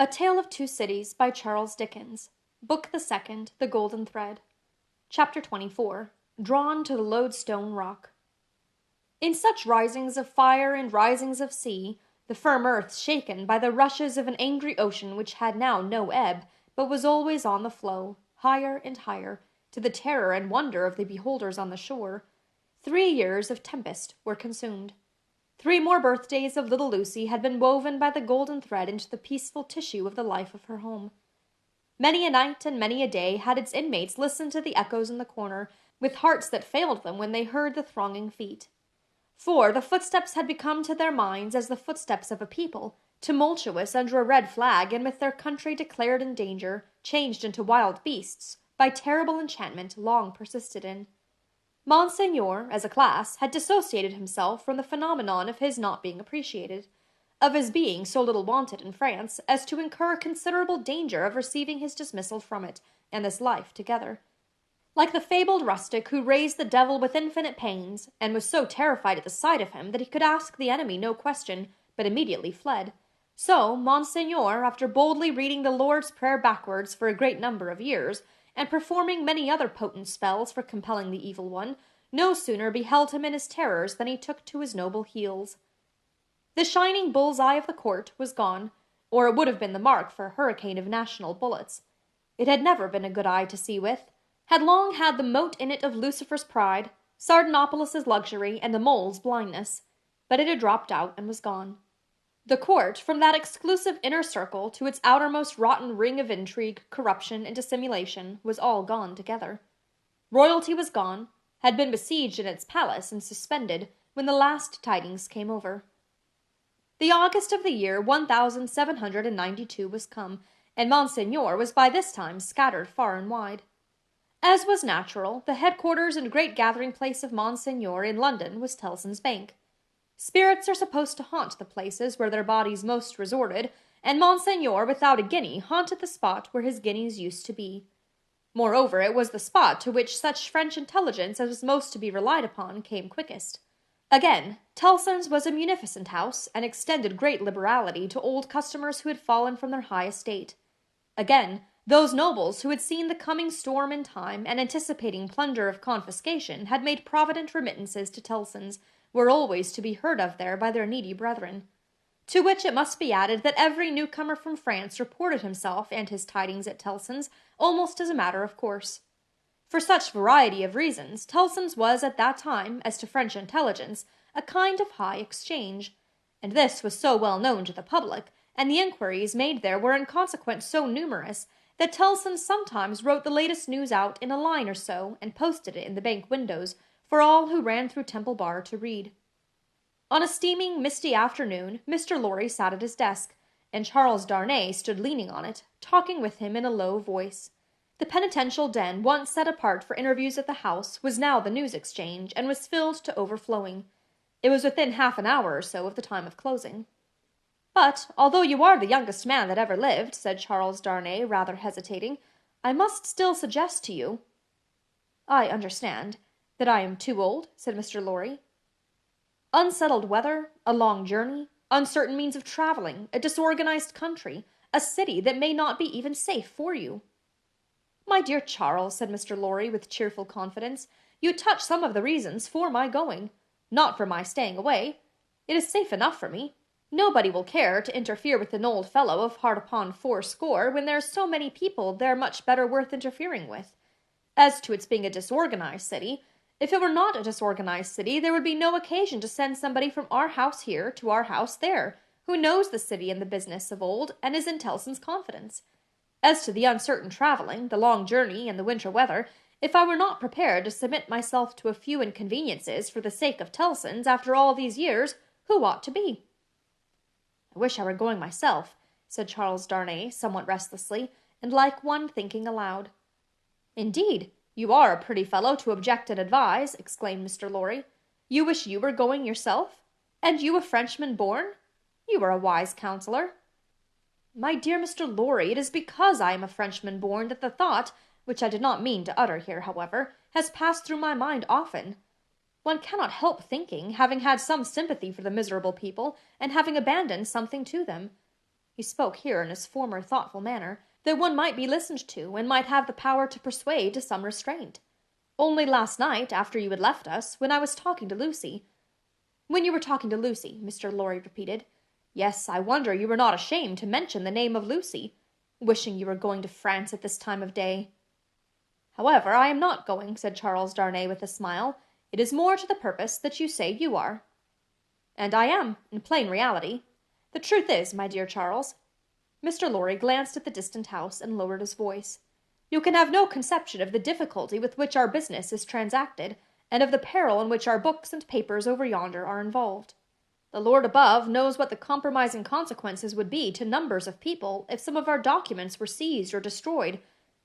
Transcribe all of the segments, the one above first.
A Tale of Two Cities by Charles Dickens. Book the Second, The Golden Thread. Chapter 24. Drawn to the Lodestone Rock. In such risings of fire and risings of sea, the firm earth shaken by the rushes of an angry ocean which had now no ebb, but was always on the flow, higher and higher, to the terror and wonder of the beholders on the shore, 3 years of tempest were consumed. 3 more birthdays of little Lucy had been woven by the golden thread into the peaceful tissue of the life of her home. Many a night and many a day had its inmates listened to the echoes in the corner, with hearts that failed them when they heard the thronging feet. For the footsteps had become to their minds as the footsteps of a people, tumultuous under a red flag and with their country declared in danger, changed into wild beasts, by terrible enchantment long persisted in. Monseigneur, as a class, had dissociated himself from the phenomenon of his not being appreciated, of his being so little wanted in France as to incur considerable danger of receiving his dismissal from it and this life together. Like the fabled rustic who raised the devil with infinite pains, and was so terrified at the sight of him that he could ask the enemy no question, but immediately fled, so Monseigneur, after boldly reading the Lord's Prayer backwards for a great number of years, and performing many other potent spells for compelling the evil one, no sooner beheld him in his terrors than he took to his noble heels. The shining bull's eye of the court was gone, or it would have been the mark for a hurricane of national bullets. It had never been a good eye to see with, had long had the mote in it of Lucifer's pride, Sardanapalis's luxury, and the mole's blindness, but it had dropped out and was gone. The court, from that exclusive inner circle to its outermost rotten ring of intrigue, corruption, and dissimulation, was all gone together. Royalty was gone, had been besieged in its palace and suspended, when the last tidings came over. The August of the year 1792 was come, and Monseigneur was by this time scattered far and wide. As was natural, the headquarters and great gathering place of Monseigneur in London was Tellson's Bank. Spirits are supposed to haunt the places where their bodies most resorted, and Monseigneur, without a guinea, haunted the spot where his guineas used to be. Moreover, it was the spot to which such French intelligence as was most to be relied upon came quickest. Again, Tellson's was a munificent house, and extended great liberality to old customers who had fallen from their high estate. Again, those nobles who had seen the coming storm in time, and anticipating plunder of confiscation, had made provident remittances to Tellson's, were always to be heard of there by their needy brethren. To which it must be added that every newcomer from France reported himself and his tidings at Tellson's almost as a matter of course. For such variety of reasons, Tellson's was at that time, as to French intelligence, a kind of high exchange, and this was so well known to the public, and the inquiries made there were in consequence so numerous, that Tellson's sometimes wrote the latest news out in a line or so, and posted it in the bank windows, for all who ran through Temple Bar to read. On a steaming, misty afternoon, Mr. Lorry sat at his desk, and Charles Darnay stood leaning on it, talking with him in a low voice. The penitential den, once set apart for interviews at the House, was now the news exchange, and was filled to overflowing. It was within half an hour or so of the time of closing. "But, although you are the youngest man that ever lived," said Charles Darnay, rather hesitating, "I must still suggest to you—" "I understand that I am too old," said Mr. Lorry. "Unsettled weather, a long journey, uncertain means of traveling, a disorganized country, a city that may not be even safe for you." "My dear Charles," said Mr. Lorry, with cheerful confidence, "you touch some of the reasons for my going, not for my staying away. It is safe enough for me. Nobody will care to interfere with an old fellow of hard upon 80 when there are so many people there much better worth interfering with. As to its being a disorganized city, if it were not a disorganized city, there would be no occasion to send somebody from our house here to our house there, who knows the city and the business of old, and is in Tellson's confidence. As to the uncertain traveling, the long journey, and the winter weather, if I were not prepared to submit myself to a few inconveniences for the sake of Tellson's after all these years, who ought to be?" "I wish I were going myself," said Charles Darnay, somewhat restlessly, and like one thinking aloud. "Indeed, you are a pretty fellow to object and advise," exclaimed Mr. Lorry. "You wish you were going yourself? And you a Frenchman born? You are a wise counsellor." "My dear Mr. Lorry, it is because I am a Frenchman born that the thought, which I did not mean to utter here, however, has passed through my mind often. One cannot help thinking, having had some sympathy for the miserable people, and having abandoned something to them. He spoke here in his former thoughtful manner, that one might be listened to, and might have the power to persuade to some restraint. Only last night, after you had left us, when I was talking to Lucy— When you were talking to Lucy, Mr. Lorry repeated. Yes, I wonder you were not ashamed to mention the name of Lucy. Wishing you were going to France at this time of day. However, I am not going, said Charles Darnay with a smile. It is more to the purpose that you say you are. And I am, in plain reality. The truth is, my dear Charles— Mr. Lorry glanced at the distant house and lowered his voice. You can have no conception of the difficulty with which our business is transacted, and of the peril in which our books and papers over yonder are involved. The Lord above knows what the compromising consequences would be to numbers of people if some of our documents were seized or destroyed,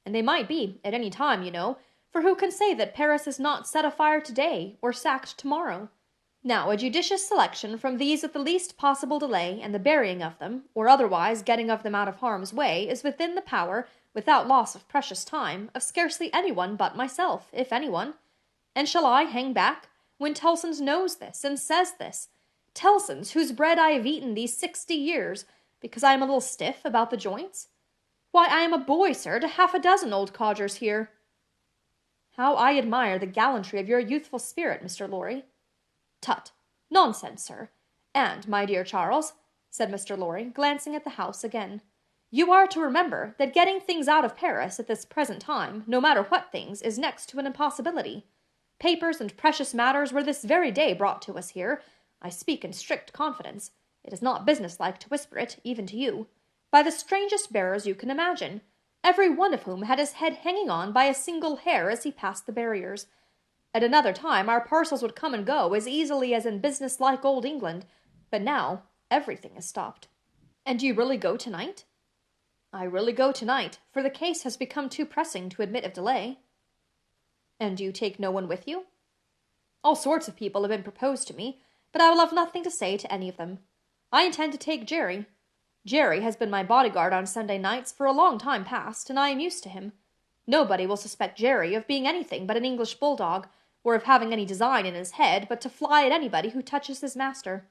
and they might be, at any time, you know, for who can say that Paris is not set afire today, or sacked tomorrow? Now, a judicious selection from these with the least possible delay, and the burying of them, or otherwise getting of them out of harm's way, is within the power, without loss of precious time, of scarcely anyone but myself, if anyone. And shall I hang back, when Tellson's knows this, and says this? Tellson's, whose bread I have eaten these 60 years, because I am a little stiff about the joints? Why, I am a boy, sir, to half a dozen old codgers here. How I admire the gallantry of your youthful spirit, Mr. Lorry. Tut! Nonsense, sir. And, my dear Charles, said Mr. Lorry, glancing at the house again, you are to remember that getting things out of Paris at this present time, no matter what things, is next to an impossibility. Papers and precious matters were this very day brought to us here. I speak in strict confidence. It is not businesslike to whisper it, even to you, by the strangest bearers you can imagine, every one of whom had his head hanging on by a single hair as he passed the barriers. At another time our parcels would come and go as easily as in business-like old England, but now everything is stopped. And do you really go tonight? I really go tonight, for the case has become too pressing to admit of delay. And do you take no one with you? All sorts of people have been proposed to me, but I will have nothing to say to any of them. I intend to take Jerry. Jerry has been my bodyguard on Sunday nights for a long time past, and I am used to him. Nobody will suspect Jerry of being anything but an English bulldog, or of having any design in his head but to fly at anybody who touches his master.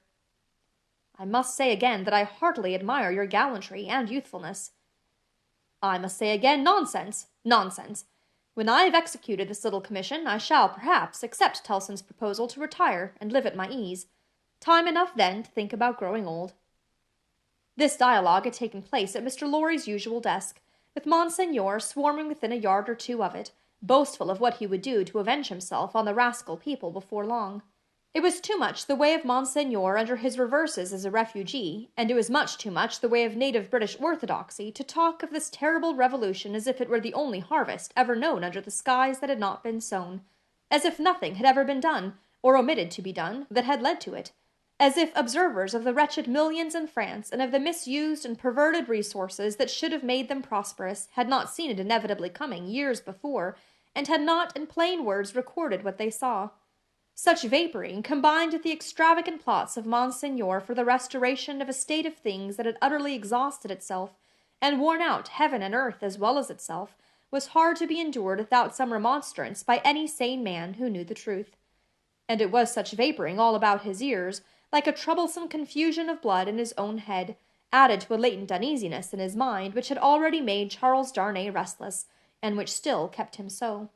I must say again that I heartily admire your gallantry and youthfulness. I must say again, nonsense, nonsense. When I have executed this little commission, I shall, perhaps, accept Tellson's proposal to retire and live at my ease. Time enough, then, to think about growing old. This dialogue had taken place at Mr. Lorry's usual desk, with Monseigneur swarming within a yard or two of it, boastful of what he would do to avenge himself on the rascal people before long. It was too much the way of Monseigneur under his reverses as a refugee, and it was much too much the way of native British orthodoxy to talk of this terrible revolution as if it were the only harvest ever known under the skies that had not been sown, as if nothing had ever been done, or omitted to be done, that had led to it, as if observers of the wretched millions in France and of the misused and perverted resources that should have made them prosperous had not seen it inevitably coming years before, and had not in plain words recorded what they saw. Such vaporing, combined with the extravagant plots of Monseigneur for the restoration of a state of things that had utterly exhausted itself, and worn out heaven and earth as well as itself, was hard to be endured without some remonstrance by any sane man who knew the truth. And it was such vaporing all about his ears, like a troublesome confusion of blood in his own head, added to a latent uneasiness in his mind which had already made Charles Darnay restless, and which still kept him so.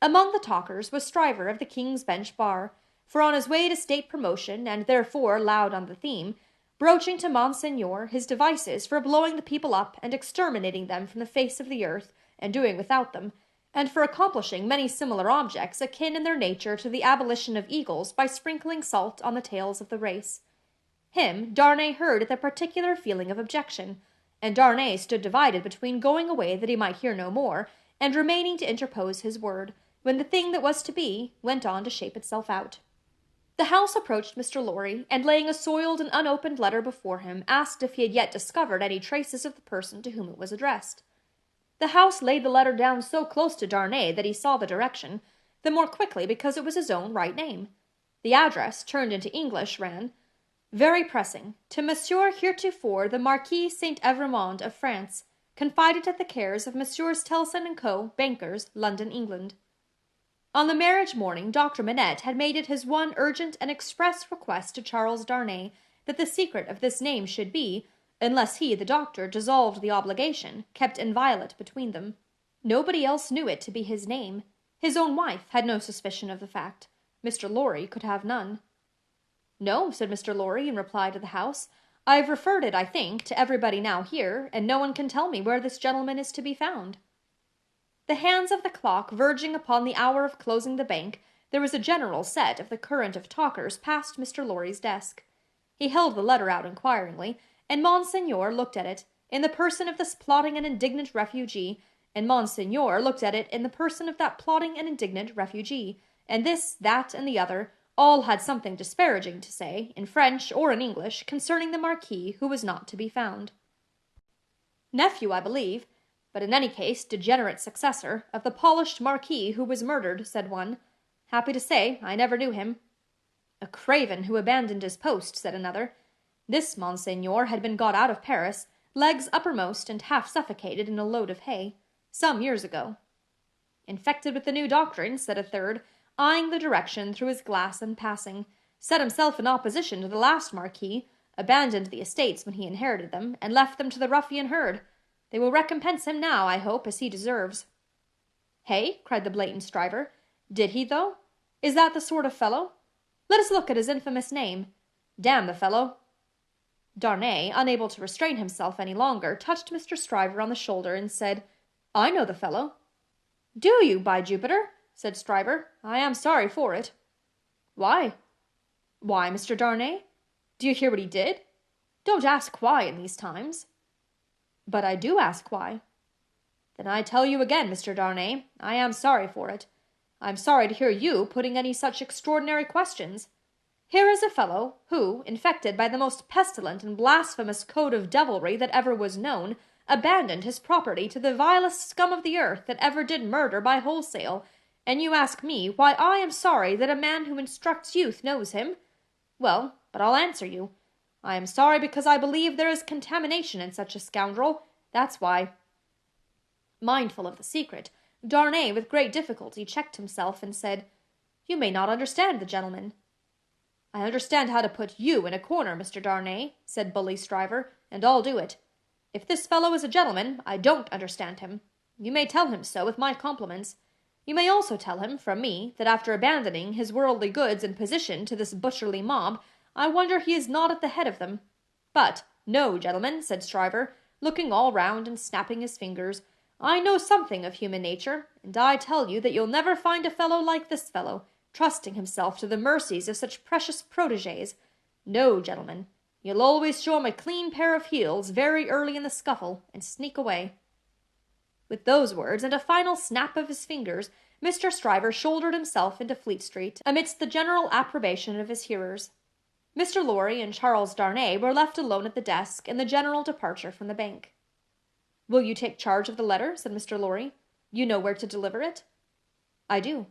Among the talkers was Stryver of the King's Bench Bar, for on his way to state promotion, and therefore loud on the theme, broaching to Monseigneur his devices for blowing the people up and exterminating them from the face of the earth, and doing without them, and for accomplishing many similar objects akin in their nature to the abolition of eagles by sprinkling salt on the tails of the race. Him Darnay heard with a particular feeling of objection, and Darnay stood divided between going away that he might hear no more, and remaining to interpose his word, when the thing that was to be went on to shape itself out. The house approached Mr. Lorry, and laying a soiled and unopened letter before him, asked if he had yet discovered any traces of the person to whom it was addressed. The house laid the letter down so close to Darnay that he saw the direction, the more quickly because it was his own right name. The address, turned into English, ran, "Very pressing, to Monsieur heretofore the Marquis Saint-Evremond of France, confided at the cares of Messrs. Tellson and Co., bankers, London, England." On the marriage morning, Dr. Manette had made it his one urgent and express request to Charles Darnay that the secret of this name should be, unless he, the doctor, dissolved the obligation, kept inviolate between them. Nobody else knew it to be his name. His own wife had no suspicion of the fact. Mr. Lorry could have none. "No," said Mr. Lorry, in reply to the House. "I've referred it, I think, to everybody now here, and no one can tell me where this gentleman is to be found." The hands of the clock verging upon the hour of closing the bank, there was a general set of the current of talkers past Mr. Lorry's desk. He held the letter out inquiringly, and Monseigneur looked at it, in the person of this plotting and indignant refugee, and Monseigneur looked at it in the person of that plotting and indignant refugee, and this, that, and the other, all had something disparaging to say, in French or in English, concerning the Marquis who was not to be found. "Nephew, I believe, but in any case degenerate successor, of the polished Marquis who was murdered," said one. "Happy to say, I never knew him." "A craven who abandoned his post," said another. This Monseigneur had been got out of Paris, legs uppermost and half suffocated in a load of hay, some years ago. "Infected with the new doctrine," said a third, eyeing the direction through his glass and passing, "set himself in opposition to the last Marquis, abandoned the estates when he inherited them, and left them to the ruffian herd. They will recompense him now, I hope, as he deserves." "Hey?" cried the blatant Stryver. "Did he, though? Is that the sort of fellow? Let us look at his infamous name. Damn the fellow!" Darnay, unable to restrain himself any longer, touched Mr. Stryver on the shoulder, and said, "I know the fellow." "Do you, by Jupiter?" said Stryver. "I am sorry for it." "Why?" "Why, Mr. Darnay? Do you hear what he did? Don't ask why in these times." "But I do ask why." "Then I tell you again, Mr. Darnay, I am sorry for it. I am sorry to hear you putting any such extraordinary questions. Here is a fellow who, infected by the most pestilent and blasphemous code of devilry that ever was known, abandoned his property to the vilest scum of the earth that ever did murder by wholesale, and you ask me why I am sorry that a man who instructs youth knows him? Well, but I'll answer you. I am sorry because I believe there is contamination in such a scoundrel, that's why." Mindful of the secret, Darnay with great difficulty checked himself, and said, "You may not understand the gentleman." "I understand how to put you in a corner, Mr. Darnay," said bully Stryver, "and I'll do it. If this fellow is a gentleman, I don't understand him. You may tell him so, with my compliments. You may also tell him, from me, that after abandoning his worldly goods and position to this butcherly mob, I wonder he is not at the head of them. But, no, gentlemen," said Stryver, looking all round and snapping his fingers, "I know something of human nature, and I tell you that you'll never find a fellow like this fellow, trusting himself to the mercies of such precious protégés. No, gentlemen, you'll always show him a clean pair of heels very early in the scuffle, and sneak away." With those words, and a final snap of his fingers, Mr. Stryver shouldered himself into Fleet Street, amidst the general approbation of his hearers. Mr. Lorry and Charles Darnay were left alone at the desk in the general departure from the bank. "Will you take charge of the letter?" said Mr. Lorry. "You know where to deliver it?" "I do."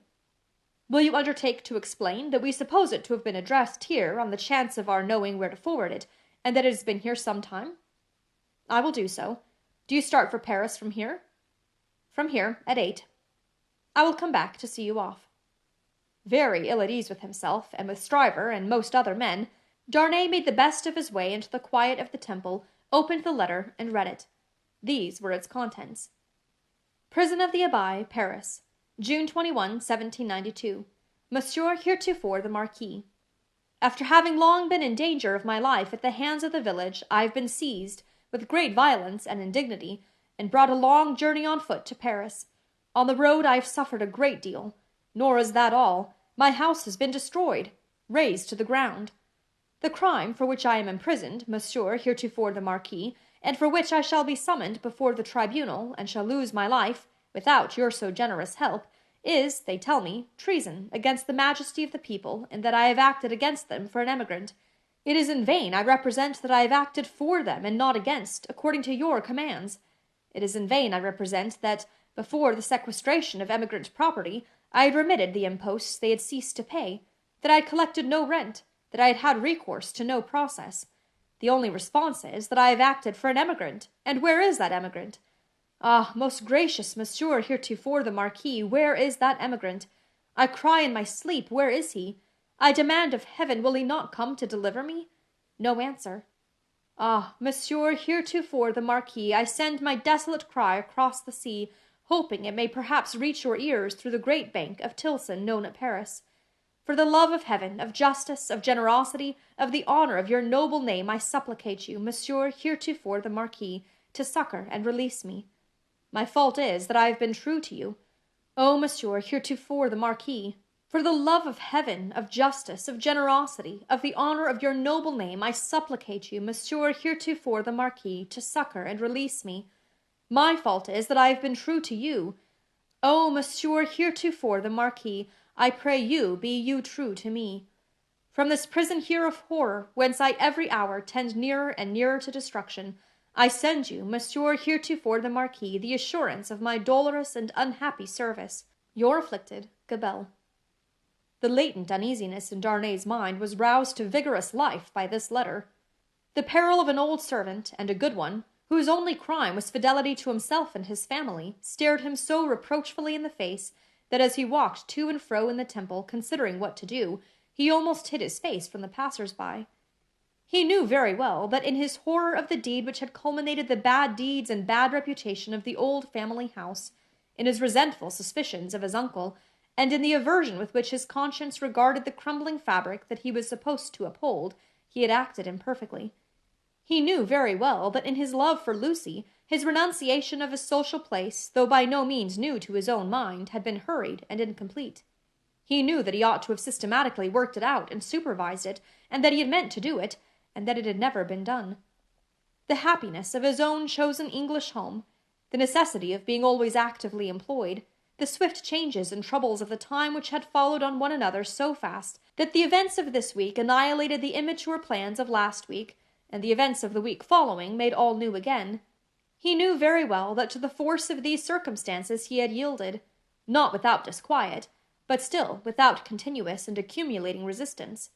"Will you undertake to explain that we suppose it to have been addressed here on the chance of our knowing where to forward it, and that it has been here some time?" "I will do so. Do you start for Paris from here?" "From here, at 8. I will come back to see you off." Very ill at ease with himself, and with Stryver and most other men, Darnay made the best of his way into the quiet of the Temple, opened the letter, and read it. These were its contents. "Prison of the Abbaye, Paris, June 21, 1792. Monsieur heretofore the Marquis. After having long been in danger of my life at the hands of the village, I have been seized, with great violence and indignity, and brought a long journey on foot to Paris. On the road I have suffered a great deal. Nor is that all. My house has been destroyed, razed to the ground. The crime for which I am imprisoned, Monsieur heretofore the Marquis, and for which I shall be summoned before the tribunal, and shall lose my life, without your so generous help, is, they tell me, treason against the majesty of the people, and that I have acted against them for an emigrant. It is in vain I represent that I have acted for them and not against, according to your commands. It is in vain I represent that, before the sequestration of emigrant property, I had remitted the imposts they had ceased to pay, that I had collected no rent, that I had had recourse to no process. The only response is that I have acted for an emigrant, and where is that emigrant? Ah, most gracious Monsieur heretofore the Marquis, where is that emigrant? I cry in my sleep, where is he? I demand of heaven, will he not come to deliver me? No answer. Ah, monsieur, heretofore the Marquis, I send my desolate cry across the sea, hoping it may perhaps reach your ears through the great bank of Tilson known at Paris. For the love of heaven, of justice, of generosity, of the honor of your noble name, I supplicate you, monsieur, heretofore the Marquis, to succor and release me. My fault is that I have been true to you. O monsieur, heretofore the Marquis, for the love of heaven, of justice, of generosity, of the honor of your noble name, I supplicate you, monsieur, heretofore the Marquis, to succor and release me. My fault is that I have been true to you. O monsieur, heretofore the Marquis, I pray you be you true to me. From this prison here of horror, whence I every hour tend nearer and nearer to destruction, I send you, monsieur, heretofore the Marquis, the assurance of my dolorous and unhappy service. Your afflicted Gabelle. The latent uneasiness in Darnay's mind was roused to vigorous life by this letter. The peril of an old servant, and a good one, whose only crime was fidelity to himself and his family, stared him so reproachfully in the face that as he walked to and fro in the temple, considering what to do, he almost hid his face from the passers-by. He knew very well that in his horror of the deed which had culminated the bad deeds and bad reputation of the old family house, in his resentful suspicions of his uncle, and in the aversion with which his conscience regarded the crumbling fabric that he was supposed to uphold, he had acted imperfectly. He knew very well that in his love for Lucy, his renunciation of his social place, though by no means new to his own mind, had been hurried and incomplete. He knew that he ought to have systematically worked it out and supervised it, and that he had meant to do it, and that it had never been done. The happiness of his own chosen English home, the necessity of being always actively employed, the swift changes and troubles of the time which had followed on one another so fast that the events of this week annihilated the immature plans of last week, and the events of the week following made all new again. He knew very well that to the force of these circumstances he had yielded, not without disquiet, but still without continuous and accumulating resistance.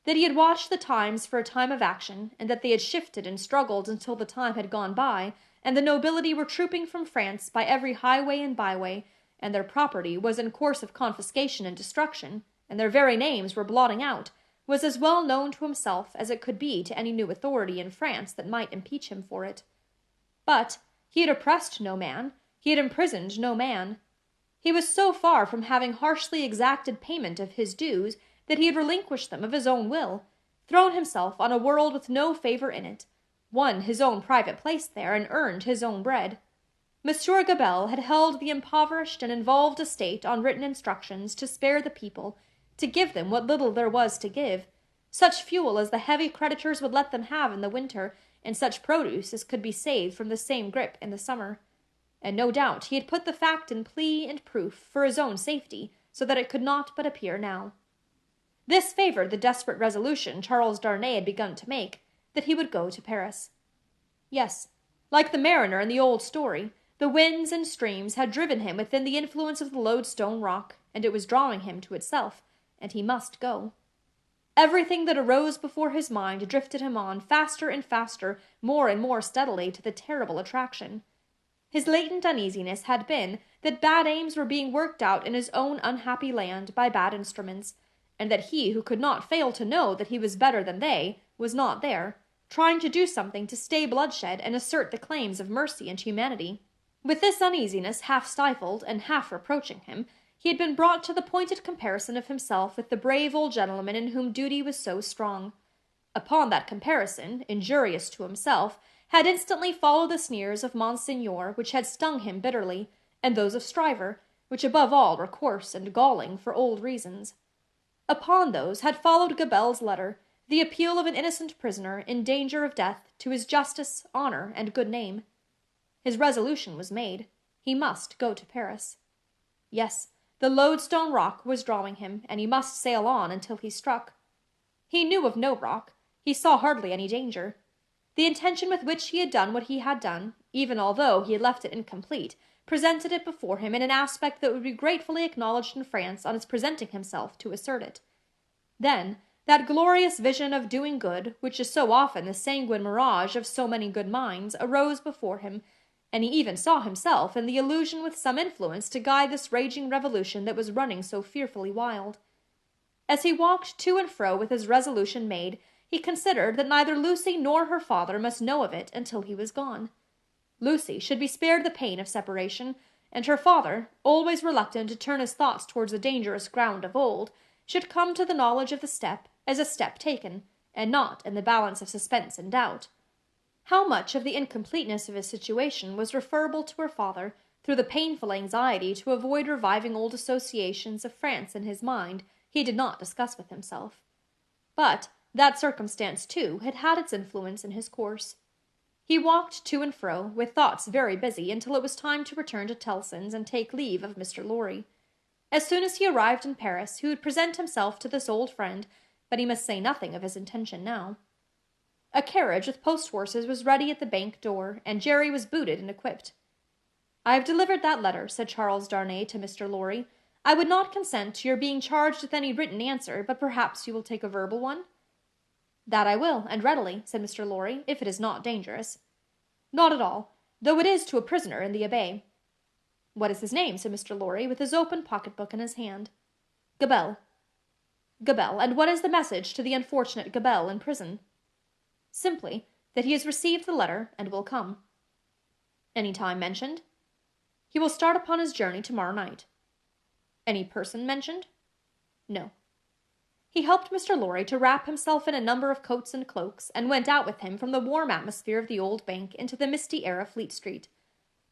That he had watched the times for a time of action, and that they had shifted and struggled until the time had gone by, and the nobility were trooping from France by every highway and byway, and their property was in course of confiscation and destruction, and their very names were blotting out, was as well known to himself as it could be to any new authority in France that might impeach him for it. But he had oppressed no man, he had imprisoned no man. He was so far from having harshly exacted payment of his dues that he had relinquished them of his own will, thrown himself on a world with no favor in it, won his own private place there, and earned his own bread. Monsieur Gabelle had held the impoverished and involved estate on written instructions to spare the people, to give them what little there was to give, such fuel as the heavy creditors would let them have in the winter, and such produce as could be saved from the same grip in the summer. And no doubt he had put the fact in plea and proof for his own safety, so that it could not but appear now. This favored the desperate resolution Charles Darnay had begun to make, that he would go to Paris. Yes, like the mariner in the old story, the winds and streams had driven him within the influence of the lodestone rock, and it was drawing him to itself, and he must go. Everything that arose before his mind drifted him on faster and faster, more and more steadily, to the terrible attraction. His latent uneasiness had been that bad aims were being worked out in his own unhappy land by bad instruments, and that he who could not fail to know that he was better than they was not there, trying to do something to stay bloodshed and assert the claims of mercy and humanity. With this uneasiness half stifled and half reproaching him, he had been brought to the pointed comparison of himself with the brave old gentleman in whom duty was so strong. Upon that comparison, injurious to himself, had instantly followed the sneers of Monseigneur, which had stung him bitterly, and those of Stryver, which above all were coarse and galling for old reasons. Upon those had followed Gabelle's letter, the appeal of an innocent prisoner in danger of death to his justice, honor, and good name. His resolution was made. He must go to Paris. Yes, the lodestone rock was drawing him, and he must sail on until he struck. He knew of no rock. He saw hardly any danger. The intention with which he had done what he had done, even although he had left it incomplete, presented it before him in an aspect that would be gratefully acknowledged in France on his presenting himself to assert it. Then that glorious vision of doing good, which is so often the sanguine mirage of so many good minds, arose before him, and he even saw himself in the illusion with some influence to guide this raging revolution that was running so fearfully wild. As he walked to and fro with his resolution made, he considered that neither Lucy nor her father must know of it until he was gone. Lucy should be spared the pain of separation, and her father, always reluctant to turn his thoughts towards the dangerous ground of old, should come to the knowledge of the step as a step taken, and not in the balance of suspense and doubt. How much of the incompleteness of his situation was referable to her father, through the painful anxiety to avoid reviving old associations of France in his mind, he did not discuss with himself. But that circumstance, too, had had its influence in his course. He walked to and fro, with thoughts very busy, until it was time to return to Tellson's and take leave of Mr. Lorry. As soon as he arrived in Paris, he would present himself to this old friend, but he must say nothing of his intention now. A carriage with post-horses was ready at the bank door, and Jerry was booted and equipped. "I have delivered that letter," said Charles Darnay to Mr. Lorry. "I would not consent to your being charged with any written answer, but perhaps you will take a verbal one?" "That I will, and readily," said Mr. Lorry, "if it is not dangerous." "Not at all, though it is to a prisoner in the Abbaye." "What is his name?" said Mr. Lorry, with his open pocket-book in his hand. "Gabelle." "Gabelle, and what is the message to the unfortunate Gabelle in prison?" "Simply, that he has received the letter, and will come." "Any time mentioned?" "He will start upon his journey tomorrow night." "Any person mentioned?" "No." He helped Mr. Lorry to wrap himself in a number of coats and cloaks, and went out with him from the warm atmosphere of the old bank into the misty air of Fleet Street.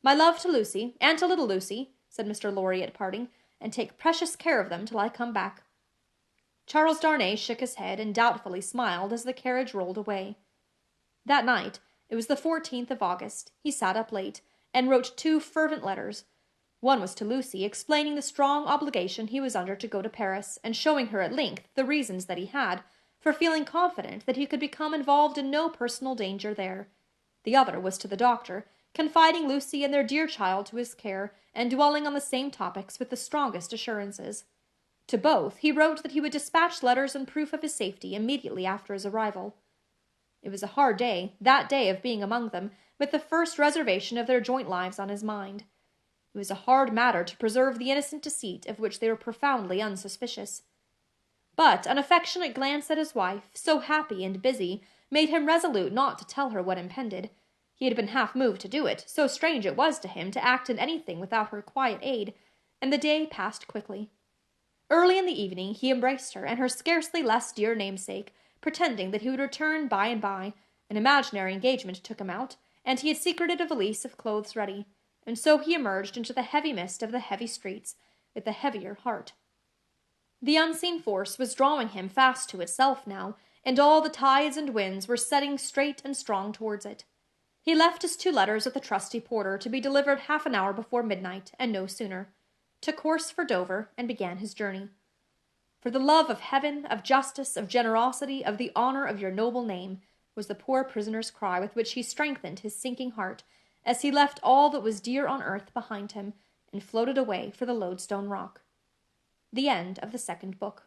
"My love to Lucy, and to little Lucy," said Mr. Lorry at parting, "and take precious care of them till I come back." Charles Darnay shook his head and doubtfully smiled as the carriage rolled away. That night, it was the 14th of August, he sat up late, and wrote 2 fervent letters. One was to Lucy, explaining the strong obligation he was under to go to Paris, and showing her at length the reasons that he had for feeling confident that he could become involved in no personal danger there. The other was to the doctor, confiding Lucy and their dear child to his care, and dwelling on the same topics with the strongest assurances. To both he wrote that he would dispatch letters in proof of his safety immediately after his arrival. It was a hard day, that day of being among them, with the first reservation of their joint lives on his mind. It was a hard matter to preserve the innocent deceit of which they were profoundly unsuspicious. But an affectionate glance at his wife, so happy and busy, made him resolute not to tell her what impended. He had been half moved to do it, so strange it was to him to act in anything without her quiet aid, and the day passed quickly. Early in the evening he embraced her and her scarcely less dear namesake, pretending that he would return by and by. An imaginary engagement took him out, and he had secreted a valise of clothes ready, and so he emerged into the heavy mist of the heavy streets, with a heavier heart. The unseen force was drawing him fast to itself now, and all the tides and winds were setting straight and strong towards it. He left his 2 letters at the trusty porter to be delivered half an hour before midnight, and no sooner, took horse for Dover, and began his journey. "For the love of heaven, of justice, of generosity, of the honor of your noble name," was the poor prisoner's cry with which he strengthened his sinking heart, as he left all that was dear on earth behind him, and floated away for the Lodestone Rock. The end of the 2nd book.